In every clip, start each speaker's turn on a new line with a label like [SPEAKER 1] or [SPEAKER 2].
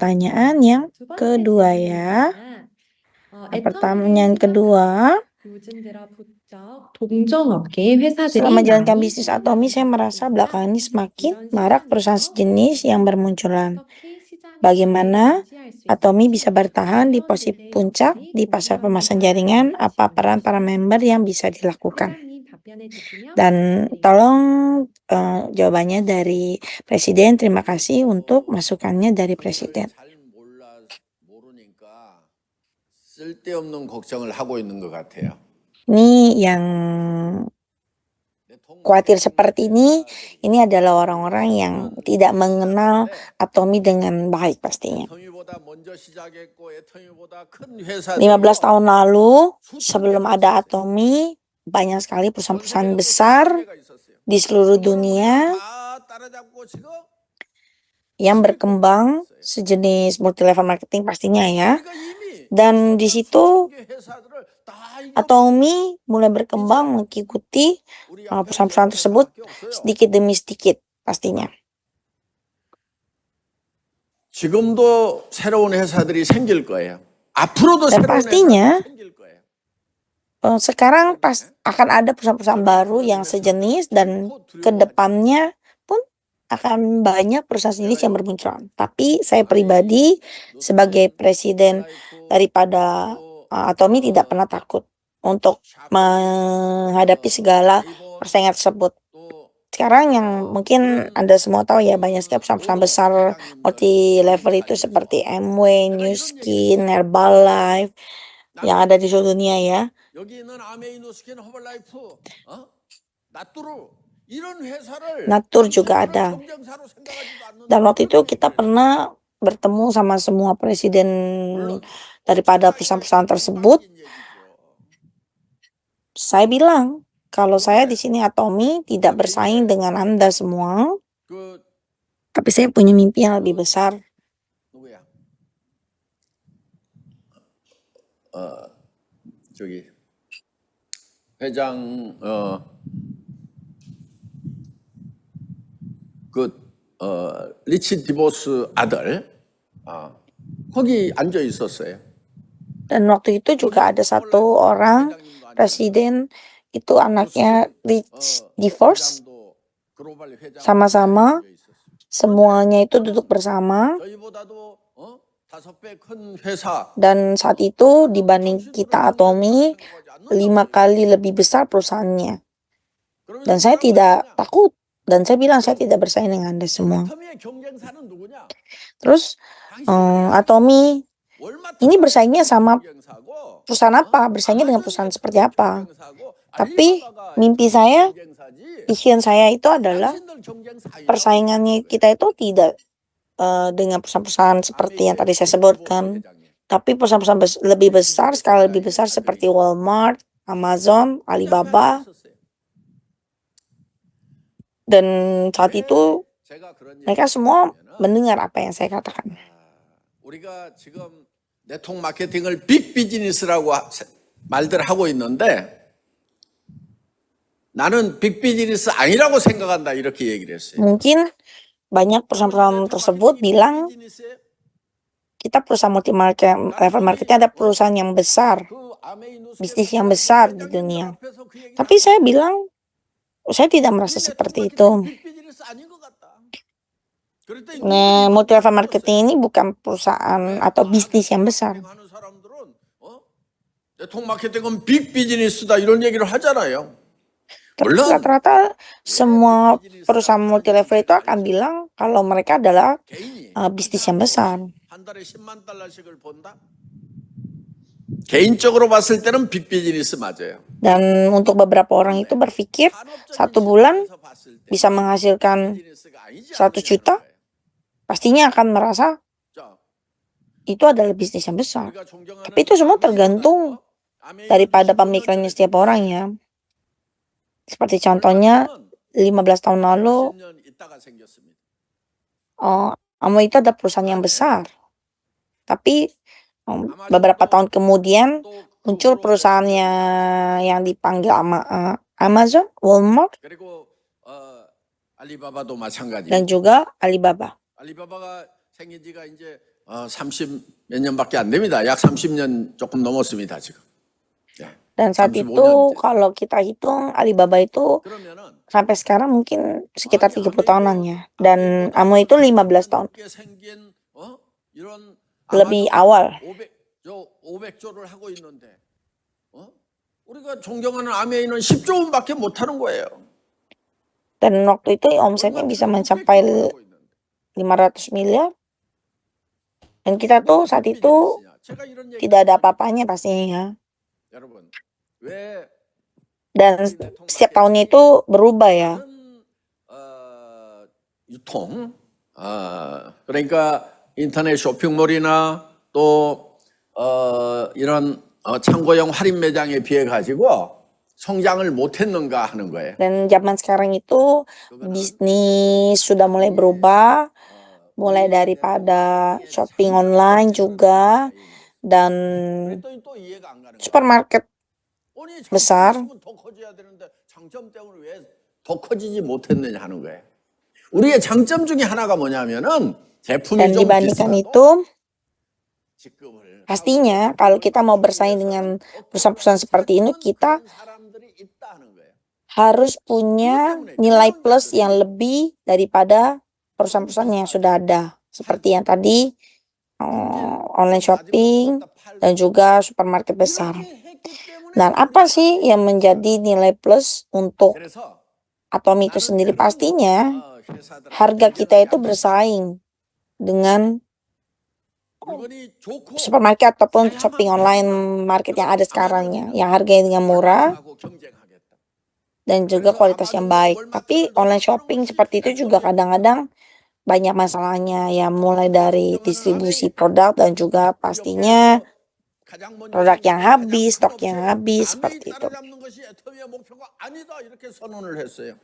[SPEAKER 1] pertanyaan yang
[SPEAKER 2] 두 번째
[SPEAKER 1] kedua ya.
[SPEAKER 2] 질문입니다.
[SPEAKER 1] Pertanyaan
[SPEAKER 2] 애터미
[SPEAKER 1] kedua,
[SPEAKER 2] 요즘 들어 부쩍 동종업계의
[SPEAKER 1] selama
[SPEAKER 2] 회사들이
[SPEAKER 1] menjalankan
[SPEAKER 2] 많이
[SPEAKER 1] bisnis Atomi, saya
[SPEAKER 2] 생겨나는 것
[SPEAKER 1] merasa
[SPEAKER 2] 같습니다.
[SPEAKER 1] belakangan ini semakin
[SPEAKER 2] 이런
[SPEAKER 1] marak perusahaan
[SPEAKER 2] 시장에서
[SPEAKER 1] sejenis yang bermunculan.
[SPEAKER 2] 어떻게 시장
[SPEAKER 1] Bagaimana
[SPEAKER 2] 가치를 유지할 수
[SPEAKER 1] Atomi
[SPEAKER 2] 있을지
[SPEAKER 1] bisa bertahan di posisi
[SPEAKER 2] 회원들의
[SPEAKER 1] puncak
[SPEAKER 2] 역할이
[SPEAKER 1] di pasar pemasaran
[SPEAKER 2] 궁금합니다.
[SPEAKER 1] jaringan?
[SPEAKER 2] 라는
[SPEAKER 1] Apa peran para
[SPEAKER 2] 질문이었습니다.
[SPEAKER 1] member yang bisa dilakukan?
[SPEAKER 2] 회장님 답변해 주시면
[SPEAKER 1] Dan
[SPEAKER 2] 감사드립니다.
[SPEAKER 1] tolong jawabannya dari Presiden. Terima kasih untuk masukannya dari Presiden.
[SPEAKER 3] 잘 모르니까 쓸데없는 걱정을 하고 있는 것 같아요.
[SPEAKER 1] Ini yang khawatir seperti ini adalah orang-orang yang tidak mengenal Atomi dengan baik pastinya. 15 tahun lalu, sebelum ada Atomi, banyak sekali perusahaan-perusahaan besar di seluruh dunia yang berkembang sejenis multi-level marketing pastinya ya. Dan di situ Atomi mulai berkembang mengikuti perusahaan-perusahaan tersebut sedikit demi sedikit pastinya.
[SPEAKER 3] 지금도 새로운 회사들이 생길 거예요. 앞으로도
[SPEAKER 1] Dan
[SPEAKER 3] 새로운
[SPEAKER 1] pastinya
[SPEAKER 3] 회사들이 생길 거예요.
[SPEAKER 1] sekarang akan ada perusahaan-perusahaan baru yang sejenis dan kedepannya pun akan banyak perusahaan sejenis yang bermunculan. Tapi saya pribadi sebagai presiden daripada Atomi tidak pernah takut untuk menghadapi segala persaingan tersebut. Sekarang yang mungkin Anda semua tahu ya, banyak sekali perusahaan-perusahaan besar multi level itu seperti Amway, New Skin, Herbalife yang ada di seluruh dunia ya.
[SPEAKER 3] 여기 있는 아메이, 누스킨, 허벌라이프, 나뚜루 이런 회사를
[SPEAKER 1] Natur juga ada.
[SPEAKER 3] 경쟁사로 생각하지도 않는.
[SPEAKER 1] Dan waktu itu kita pernah bertemu sama semua presiden daripada perusahaan-perusahaan tersebut. Saya bilang, kalau saya di sini Atomi tidak bersaing dengan Anda semua, tapi saya punya mimpi yang lebih besar.
[SPEAKER 3] 누구야? 저기 회장 리치 디보스 아들 거기 앉아 있었어요.
[SPEAKER 1] Dan waktu itu juga ada satu orang presiden, itu anaknya Rich DeVos, sama-sama semuanya itu duduk bersama. Dan saat itu dibanding kita Atomi 5 kali lebih besar perusahaannya. Dan saya tidak takut. Dan saya bilang saya tidak bersaing dengan Anda semua. Terus Atomi ini bersaingnya sama perusahaan apa? Bersaingnya dengan perusahaan seperti apa? Tapi mimpi saya, vision saya itu adalah persaingannya kita itu tidak dengan perusahaan-perusahaan seperti yang tadi saya sebutkan. Tapi perusahaan-perusahaan lebih besar, skala lebih besar seperti Walmart, Amazon, Alibaba. Dan saat itu mereka semua mendengar apa yang saya katakan.
[SPEAKER 3] 우리가 지금 네트워크 마케팅을 빅 비즈니스라고 말들 하고 있는데 나는 빅 비즈니스 아니라고 생각한다 이렇게 얘기를 했어요.
[SPEAKER 1] Mungkin banyak perusahaan-perusahaan tersebut bilang kita perusahaan multi level marketing ada perusahaan yang besar, bisnis yang besar di dunia. Tapi saya bilang saya tidak merasa seperti itu. Nah, multi level marketing ini bukan perusahaan atau bisnis yang besar.
[SPEAKER 3] 네트워크 마케팅은 빅 비즈니스다 이런 얘기를 하잖아요.
[SPEAKER 1] Tapi rata-rata semua perusahaan multi level itu akan bilang kalau mereka adalah bisnis yang besar.
[SPEAKER 3] 한 달에 10만 달러씩을 번다? 개인적으로 봤을 때는 빅 비즈니스 맞아요.
[SPEAKER 1] Dan untuk beberapa orang itu berpikir 1 bulan bisa menghasilkan 100 juta, pastinya akan merasa itu adalah bisnis yang besar. Tapi itu semua tergantung daripada pemikirannya setiap orang ya. Seperti contohnya 15 tahun lalu Amway itu ada perusahaan yang besar. Tapi beberapa tahun kemudian muncul perusahaannya yang dipanggil Amazon, Walmart, dan juga Alibaba.
[SPEAKER 3] 알리바바가 생긴 지가 이제 30 몇 년밖에 안 됩니다. 약 30년 조금 넘었습니다, 지금. 네.
[SPEAKER 1] Dan saat itu
[SPEAKER 3] 35년.
[SPEAKER 1] kalau kita hitung Alibaba itu
[SPEAKER 3] 그러면은
[SPEAKER 1] sampai sekarang mungkin sekitar
[SPEAKER 3] 아니,
[SPEAKER 1] 30 tahunan ya.
[SPEAKER 3] 아메이도
[SPEAKER 1] Dan Amway itu 15 tahun
[SPEAKER 3] 높게 생긴 이런
[SPEAKER 1] lebih
[SPEAKER 3] 아마존
[SPEAKER 1] awal.
[SPEAKER 3] 500조를 하고 있는데 우리가 존경하는 아메이는 10조 원밖에 못 하는 거예요.
[SPEAKER 1] Dan waktu itu omsetnya bisa mencapai 500 miliar. Dan kita tuh saat itu tidak ada apa-apanya pastinya ya.
[SPEAKER 3] 여러분, 왜
[SPEAKER 1] Dan setiap tahunnya itu berubah ya.
[SPEAKER 3] 유통, 그러니까 인터넷 쇼핑몰이나 또 이런 창고형 할인 매장에 비해 가지고 성장을 못했는가 하는 거예요.
[SPEAKER 1] Dan zaman sekarang itu bisnis sudah mulai berubah, mulai daripada shopping online juga dan
[SPEAKER 3] 그랬더니 또 이해가 안 가는 거예요.
[SPEAKER 1] supermarket
[SPEAKER 3] 아니,
[SPEAKER 1] besar.
[SPEAKER 3] 장점이 더 커져야 되는데 장점 때문에 왜 더 커지지 못했느냐 하는 거예요. 우리의 장점 중에 하나가 뭐냐면은 제품이
[SPEAKER 1] Dan
[SPEAKER 3] 좀
[SPEAKER 1] dibandingkan
[SPEAKER 3] 비싸도
[SPEAKER 1] itu,
[SPEAKER 3] 직급을
[SPEAKER 1] pastinya kalau kita mau bersaing dengan perusahaan-perusahaan seperti ini, kita
[SPEAKER 3] 사람들이 있다 하는 거예요.
[SPEAKER 1] harus punya nilai plus yang lebih daripada perusahaan-perusahaan yang sudah ada. Seperti yang tadi, online shopping dan juga supermarket besar. Dan apa sih yang menjadi nilai plus untuk
[SPEAKER 3] 그래서
[SPEAKER 1] Atomy itu sendiri? Pastinya harga kita itu bersaing dengan
[SPEAKER 3] 물건이 좋고
[SPEAKER 1] supermarket ataupun shopping online market yang ada sekarang ya, yang harganya dengan murah
[SPEAKER 3] 하고 경쟁하겠다.
[SPEAKER 1] dan juga kualitas yang baik. Tapi online shopping seperti itu juga kadang-kadang banyak masalahnya ya, mulai dari distribusi produk dan juga pastinya produk yang habis, stok yang habis, seperti itu.
[SPEAKER 3] 따라잡는 것이 애터미의 목표가 아니다 이렇게 선언을 했어요.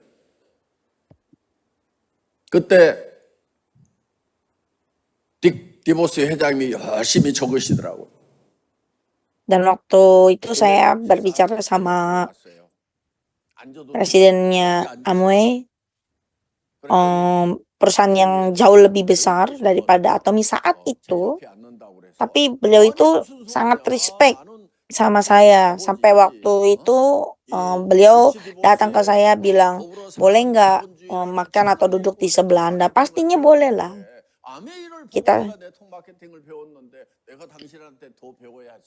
[SPEAKER 3] 그때 딕 디보스 회장이 열심히 적으시더라고.
[SPEAKER 1] Dan waktu itu saya berbicara sama presidennya Amway, perusahaan yang jauh lebih besar daripada Atomy saat itu. Tapi beliau itu sangat respect sama saya. Sampai waktu itu beliau datang ke saya bilang, boleh nggak makan atau duduk di sebelah Anda? Pastinya boleh lah. Kita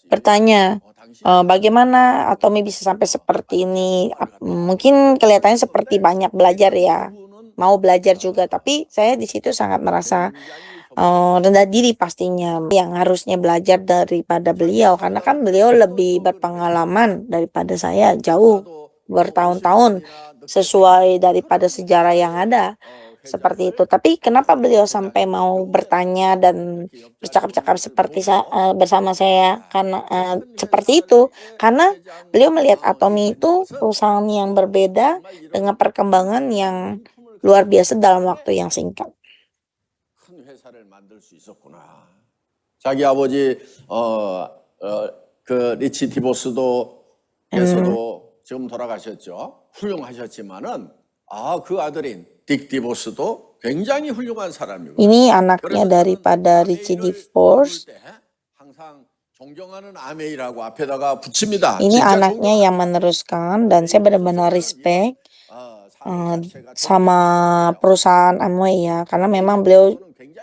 [SPEAKER 1] bertanya, bagaimana Atomy bisa sampai seperti ini? Mungkin kelihatannya seperti banyak belajar ya, mau belajar juga. Tapi saya di situ sangat merasa rendah diri pastinya, yang harusnya belajar daripada beliau, karena kan beliau lebih berpengalaman daripada saya jauh bertahun-tahun sesuai daripada sejarah yang ada seperti itu. Tapi kenapa beliau sampai mau bertanya dan bercakap-cakap seperti bersama saya? Karena seperti itu, karena beliau melihat Atomy itu perusahaan yang berbeda dengan perkembangan yang luar biasa dalam waktu yang singkat.
[SPEAKER 3] 큰 회사를 만들 수 있었구나. 자기 아버지 그 리치 디보스도 께서도 지금 돌아가셨죠. 훌륭하셨지만은 그 아들인 딕 디보스도 굉장히 훌륭한 사람이고.
[SPEAKER 1] Ini anaknya daripada Richie DeVos.
[SPEAKER 3] 항상 존경하는 아메이라고 앞에다가 붙입니다.
[SPEAKER 1] Ini anaknya yang meneruskan dan saya benar-benar respect sama perusahaan Amway ya, karena memang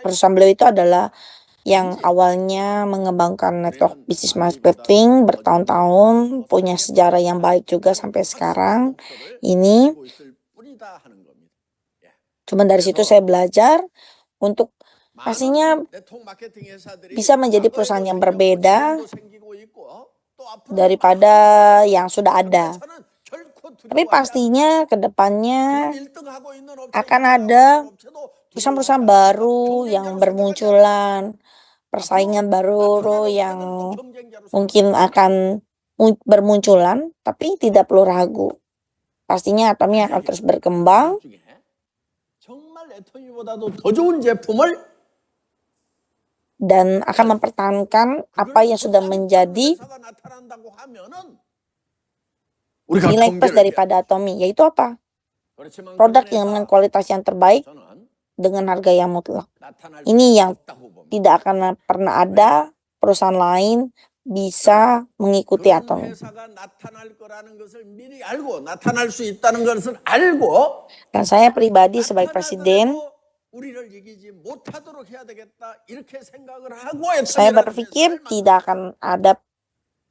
[SPEAKER 1] perusahaan beliau itu adalah yang awalnya mengembangkan network bisnis marketing bertahun-tahun, punya sejarah yang baik juga sampai sekarang ini. Cuma dari situ saya belajar untuk pastinya bisa menjadi perusahaan yang berbeda daripada yang sudah ada. Tapi pastinya ke depannya akan ada perusahaan-perusahaan baru yang bermunculan, persaingan baru yang mungkin akan bermunculan, tapi tidak perlu ragu. Pastinya Atomy akan terus berkembang. Dan akan mempertahankan apa yang sudah menjadi nilai plus daripada Atomy, yaitu apa? Produk yang dengan kualitas yang terbaik dengan harga yang mutlak.
[SPEAKER 3] 나타날
[SPEAKER 1] Ini
[SPEAKER 3] 수
[SPEAKER 1] yang
[SPEAKER 3] 없다고 봅니다.
[SPEAKER 1] tidak akan pernah ada perusahaan lain bisa mengikuti
[SPEAKER 3] 그런
[SPEAKER 1] Atomy.
[SPEAKER 3] 회사가 나타날 거라는 것을 미리 알고 나타날 수 있다는 것을 알고
[SPEAKER 1] Dan saya pribadi sebagai presiden,
[SPEAKER 3] 나타나더라도 우리를 이기지 못하도록 해야 되겠다 이렇게 생각을 하고
[SPEAKER 1] saya
[SPEAKER 3] 애터미라는
[SPEAKER 1] berpikir
[SPEAKER 3] 회사를
[SPEAKER 1] tidak akan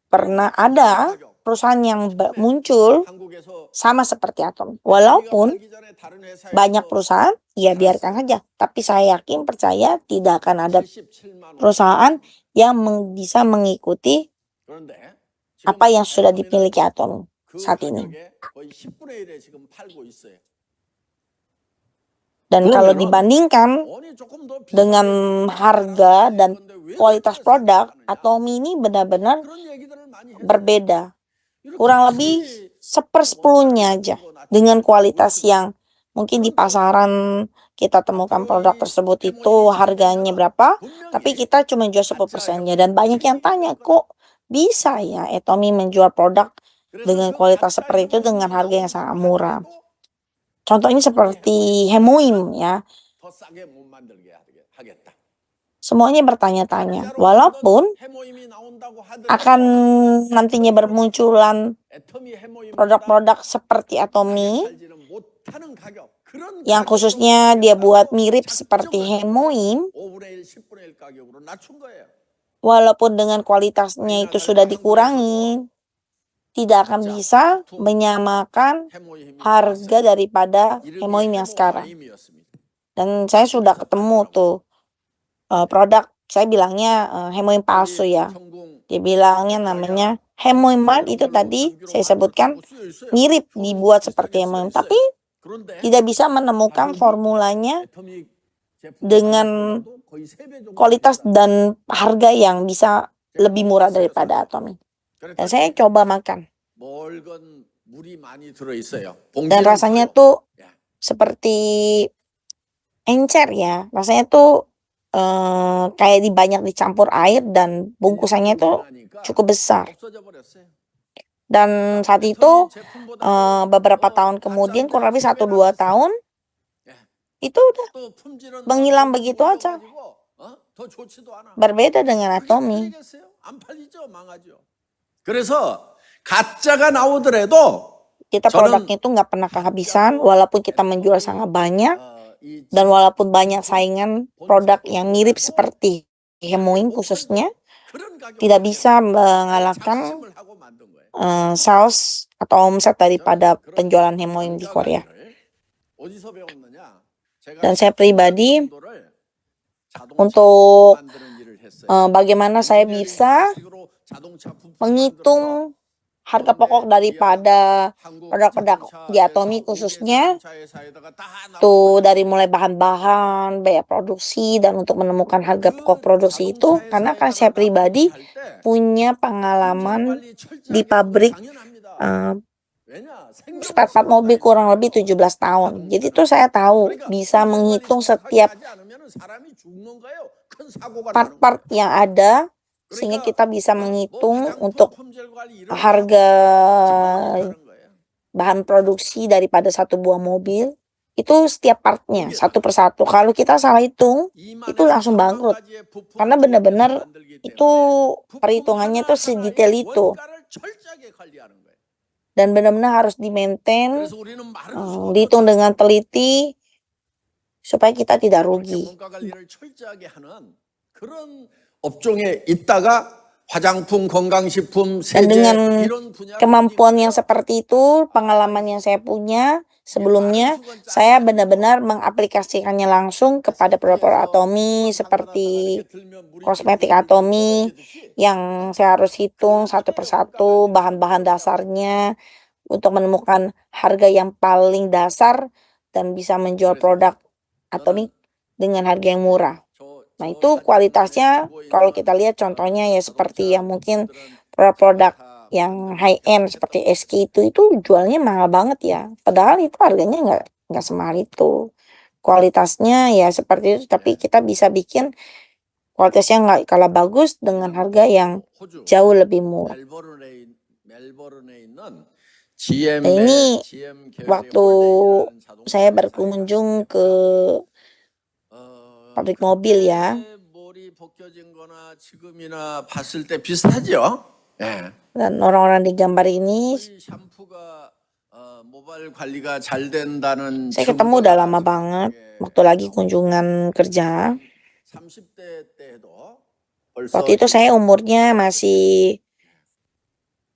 [SPEAKER 1] pernah ada perusahaan yang muncul
[SPEAKER 3] 한국에서
[SPEAKER 1] sama seperti Atomy.
[SPEAKER 3] 애터미가
[SPEAKER 1] Walaupun
[SPEAKER 3] 팔기 전에 다른 회사에서
[SPEAKER 1] banyak perusahaan, ya biarkan saja. Tapi saya yakin, percaya tidak akan ada
[SPEAKER 3] 77만 원.
[SPEAKER 1] perusahaan yang bisa mengikuti
[SPEAKER 3] 그런데
[SPEAKER 1] apa yang sudah
[SPEAKER 3] 애터미는
[SPEAKER 1] dimiliki Atomy
[SPEAKER 3] 그
[SPEAKER 1] saat ini.
[SPEAKER 3] 가격에 거의 10분의 1에 지금 팔고 있어요.
[SPEAKER 1] Dan kalau
[SPEAKER 3] 그러면은
[SPEAKER 1] dibandingkan
[SPEAKER 3] 아니 조금 더
[SPEAKER 1] dengan
[SPEAKER 3] 비싸게
[SPEAKER 1] harga dan
[SPEAKER 3] 건데 왜
[SPEAKER 1] kualitas
[SPEAKER 3] 그렇게
[SPEAKER 1] produk,
[SPEAKER 3] 싸게
[SPEAKER 1] Atomy ini benar-benar
[SPEAKER 3] 그런 얘기들을 많이 해서
[SPEAKER 1] berbeda.
[SPEAKER 3] 이렇게
[SPEAKER 1] Kurang lebih
[SPEAKER 3] 크게
[SPEAKER 1] sepersepuluhnya aja dengan kualitas yang mungkin di pasaran kita temukan produk tersebut itu harganya berapa, tapi kita cuma jual 10%-nya. Dan banyak yang tanya, kok bisa ya Atomy menjual produk dengan kualitas seperti itu dengan harga yang sangat murah. Contohnya seperti Hemoim ya.
[SPEAKER 3] 더 싸게 못 만들게 하겠다.
[SPEAKER 1] Semuanya bertanya-tanya. Walaupun
[SPEAKER 3] 해모임이 나온다고 하더라도
[SPEAKER 1] akan nantinya bermunculan
[SPEAKER 3] 애터미 해모임보다
[SPEAKER 1] produk-produk seperti
[SPEAKER 3] 싸게
[SPEAKER 1] Atomy
[SPEAKER 3] 팔지는 못하는 가격, 그런
[SPEAKER 1] yang
[SPEAKER 3] 가격으로
[SPEAKER 1] khususnya dia buat
[SPEAKER 3] 가격으로
[SPEAKER 1] mirip seperti
[SPEAKER 3] 작정을
[SPEAKER 1] Hemoim,
[SPEAKER 3] 5분의 1, 10분의 1 가격으로 낮춘 거예요.
[SPEAKER 1] walaupun dengan kualitasnya itu sudah dikurangi, tidak akan bisa menyamakan
[SPEAKER 3] 해모임이
[SPEAKER 1] harga
[SPEAKER 3] 나왔어요.
[SPEAKER 1] daripada
[SPEAKER 3] 이름이
[SPEAKER 1] Hemoim yang sekarang.
[SPEAKER 3] 해모아임이었습니다.
[SPEAKER 1] Dan saya sudah ketemu tuh produk, saya bilangnya Hemoim palsu ya. Dia bilangnya namanya Hemoim Mart, itu tadi saya sebutkan mirip dibuat seperti Hemoim, tapi tidak bisa menemukan formulanya dengan kualitas dan harga yang bisa lebih murah daripada Atomy. Dan saya coba makan. Dan rasanya tuh seperti encer ya. Rasanya tuh kayak banyak dicampur air dan bungkusannya tuh cukup besar. Dan saat itu beberapa tahun kemudian, kurang lebih 1-2 tahun, itu udah menghilang begitu aja. Berbeda dengan Atomy.
[SPEAKER 3] 그래서 가짜가 나오더라도
[SPEAKER 1] Kita produknya itu nggak pernah kehabisan, walaupun kita menjual sangat banyak, dan walaupun banyak saingan produk yang mirip seperti Hemoim khususnya, tidak bisa mengalahkan sales atau omset daripada penjualan Hemoim di Korea. Dan saya pribadi, untuk bagaimana saya bisa menghitung harga pokok daripada produk-produk di Atomy khususnya, tuh dari mulai bahan-bahan, biaya produksi, dan untuk menemukan harga pokok produksi itu, karena kan saya pribadi punya pengalaman di pabrik spare part mobil kurang lebih 17 tahun. Jadi itu saya tahu bisa menghitung setiap part-part yang ada, sehingga kita bisa menghitung untuk harga bahan produksi daripada satu buah mobil itu setiap partnya satu persatu. Kalau kita salah hitung, itu langsung bangkrut, karena benar-benar itu perhitungannya itu sedetail itu, dan benar-benar harus di-maintain, dihitung dengan teliti supaya kita tidak rugi. Dan dengan kemampuan yang seperti itu, pengalaman yang saya punya sebelumnya, saya benar-benar mengaplikasikannya langsung kepada produk Atomy seperti kosmetik Atomy, yang saya harus hitung satu persatu bahan-bahan dasarnya untuk menemukan harga yang paling dasar dan bisa menjual produk Atomy dengan harga yang murah. Nah itu kualitasnya kalau kita lihat contohnya ya seperti yang mungkin produk-produk yang high end seperti SK itu jualnya mahal banget ya. Padahal itu harganya nggak semahal itu. Kualitasnya ya seperti itu, tapi kita bisa bikin kualitasnya nggak kalah bagus dengan harga yang jauh lebih murah. Dan ini waktu saya berkunjung ke pabrik mobil ya.
[SPEAKER 3] 그때 몰이 벗겨진 거나 지금이나 봤을 때 비슷하죠? 예.
[SPEAKER 1] Dan orang-orang di gambar ini
[SPEAKER 3] 거의 샴푸가 모발 관리가 잘 된다는
[SPEAKER 1] saya ketemu udah lama
[SPEAKER 3] 증거가
[SPEAKER 1] banget
[SPEAKER 3] 지금
[SPEAKER 1] waktu lagi kunjungan kerja.
[SPEAKER 3] 30대 때도 벌써
[SPEAKER 1] Waktu itu saya umurnya masih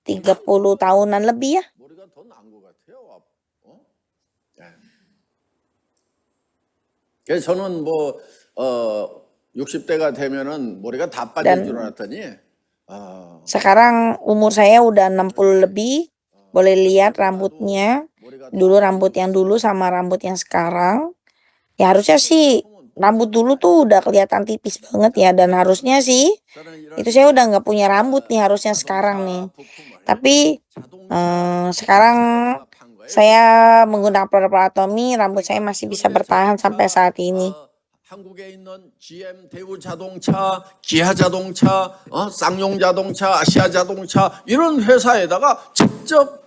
[SPEAKER 1] 30 tahunan lebih ya.
[SPEAKER 3] 머리가 더 나은 것 같아요. 예. 그래서 저는 60대가 되면은 머리가 다 빠질 줄 알았더니
[SPEAKER 1] Sekarang umur saya udah 60 lebih. Boleh lihat rambutnya. Dulu rambut yang dulu sama rambut yang sekarang. Ya harusnya sih rambut dulu tuh udah kelihatan tipis banget ya. Dan harusnya sih itu saya udah nggak punya rambut nih harusnya sekarang nih. Tapi sekarang saya menggunakan produk Atomy, rambut saya masih bisa bertahan sampai saat ini.
[SPEAKER 3] 한국에 있는 GM 대우자동차, 기아자동차, 쌍용자동차, 아시아자동차 이런 회사에다가 직접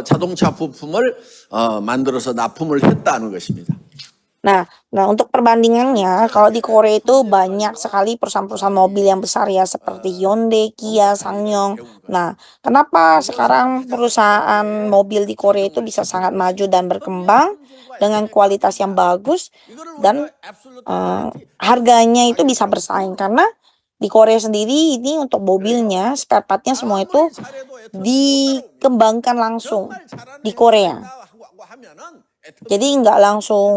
[SPEAKER 3] 자동차 부품을 만들어서 납품을 했다는 것입니다.
[SPEAKER 1] Nah, untuk perbandingannya, kalau di Korea itu banyak sekali perusahaan-perusahaan mobil yang besar ya, seperti Hyundai, Kia, SsangYong. Nah, kenapa sekarang perusahaan mobil di Korea itu bisa sangat maju dan berkembang dengan kualitas yang bagus dan harganya itu bisa bersaing? Karena di Korea sendiri ini untuk mobilnya, spare partnya semua itu dikembangkan langsung di Korea. Jadi nggak langsung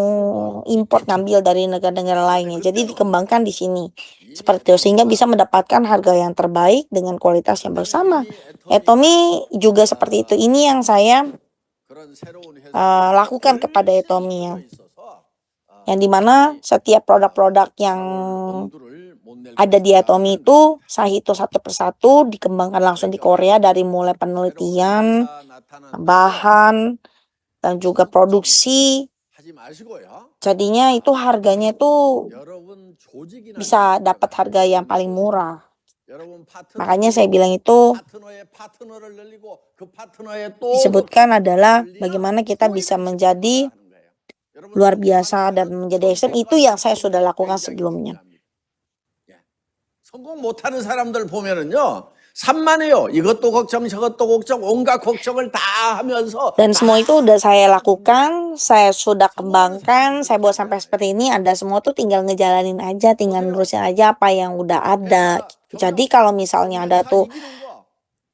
[SPEAKER 1] import ngambil dari negara-negara lainnya. Jadi dikembangkan di sini. Seperti itu. Sehingga bisa mendapatkan harga yang terbaik dengan kualitas yang bersama. Atomy juga seperti itu. Ini yang saya lakukan kepada Atomy ya. Yang dimana setiap produk-produk yang ada di Atomy itu saya hitung satu persatu dikembangkan langsung di Korea dari mulai penelitian, bahan, dan juga produksi. Jadinya itu harganya itu bisa dapat harga yang paling murah. Makanya saya bilang itu disebutkan adalah bagaimana kita bisa menjadi luar biasa dan menjadi ekstrem. Itu yang saya sudah lakukan sebelumnya.
[SPEAKER 3] 성공 못하는 사람들 보면은요. 산만해요. 이것도 걱정, 저것도 걱정, 온갖 걱정을 다 하면서.
[SPEAKER 1] Dan semua itu udah saya lakukan, saya sudah kembangkan, saya buat sampai seperti ini. Ada semua tuh tinggal ngejalanin aja, tinggal nerusin aja apa yang udah ada. Jadi kalau misalnya ada tuh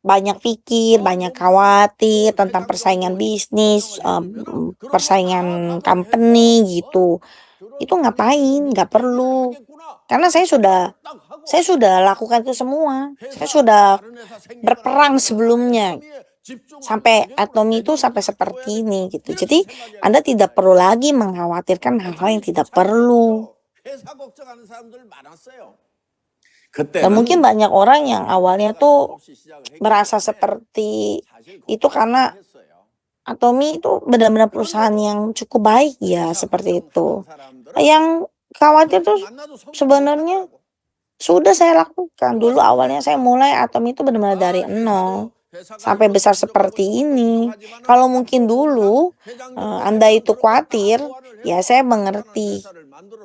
[SPEAKER 1] banyak pikir, banyak khawatir tentang persaingan bisnis, persaingan company gitu. Itu ngapain? Nggak perlu. Karena saya sudah lakukan itu semua. Saya sudah berperang sebelumnya sampai Atomy itu sampai seperti ini gitu. Jadi Anda tidak perlu lagi mengkhawatirkan hal-hal yang tidak perlu. Dan mungkin banyak orang yang awalnya tuh merasa seperti itu karena Atomy itu benar-benar perusahaan yang cukup baik ya, seperti itu. Yang khawatir tuh sebenarnya sudah saya lakukan. Dulu awalnya saya mulai Atomy itu benar-benar dari nol sampai besar seperti ini. Kalau mungkin dulu Anda itu khawatir, ya saya mengerti.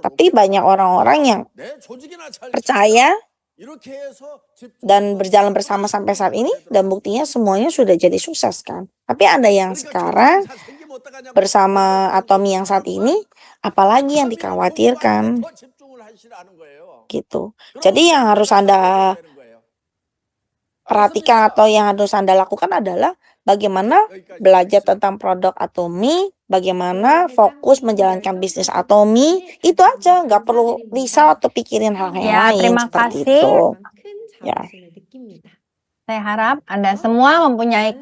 [SPEAKER 1] Tapi banyak orang-orang yang percaya dan berjalan bersama sampai saat ini, dan buktinya semuanya sudah jadi sukses kan. Tapi ada yang sekarang bersama Atomy yang saat ini, apalagi yang dikhawatirkan gitu. Jadi yang harus Anda perhatikan atau yang harus Anda lakukan adalah bagaimana belajar tentang produk Atomy, bagaimana fokus menjalankan bisnis Atomy, itu aja, nggak perlu risau atau pikirin hal yang
[SPEAKER 4] Ya,
[SPEAKER 1] lain
[SPEAKER 4] terima
[SPEAKER 1] seperti
[SPEAKER 4] kasih.
[SPEAKER 1] itu.
[SPEAKER 2] 큰
[SPEAKER 1] Ya.
[SPEAKER 2] 자부심을 느낍니다.
[SPEAKER 4] Saya harap Anda semua mempunyai